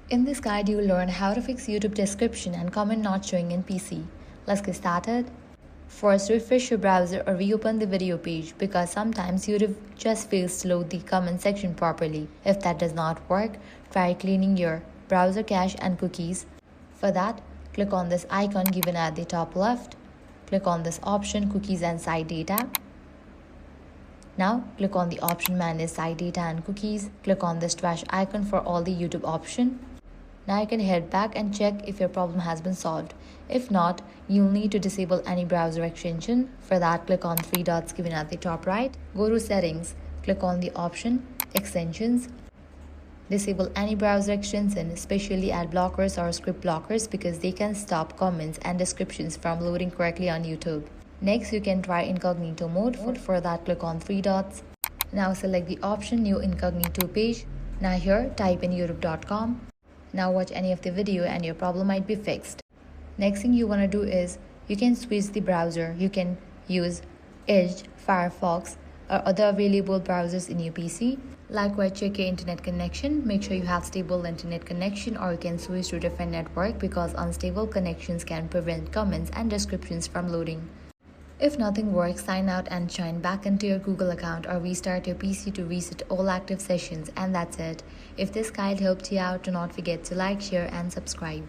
In this guide, you will learn how to fix YouTube description and comment not showing in PC. Let's get started. First, refresh your browser or reopen the video page because sometimes YouTube just fails to load the comment section properly. If that does not work, try cleaning your browser cache and cookies. For that, click on this icon given at the top left. Click on this option, Cookies and Site Data. Now, click on the option Manage Site Data and Cookies. Click on this trash icon for all the YouTube option. Now you can head back and check if your problem has been solved. If not, you'll need to disable any browser extension. For that, click on three dots given at the top right. Go to Settings. Click on the option Extensions. Disable any browser extension, especially ad blockers or script blockers, because they can stop comments and descriptions from loading correctly on YouTube. Next, you can try incognito mode. For that, click on three dots. Now select the option New Incognito Page. Now here, type in youtube.com. Now watch any of the video and your problem might be fixed. Next thing you want to do is, you can switch the browser. You can use Edge, Firefox, or other available browsers in your PC. Likewise, check your internet connection. Make sure you have stable internet connection, or you can switch to a different network because unstable connections can prevent comments and descriptions from loading. If nothing works, sign out and sign back into your Google account or restart your PC to reset all active sessions, and that's it. If this guide helped you out, do not forget to like, share and subscribe.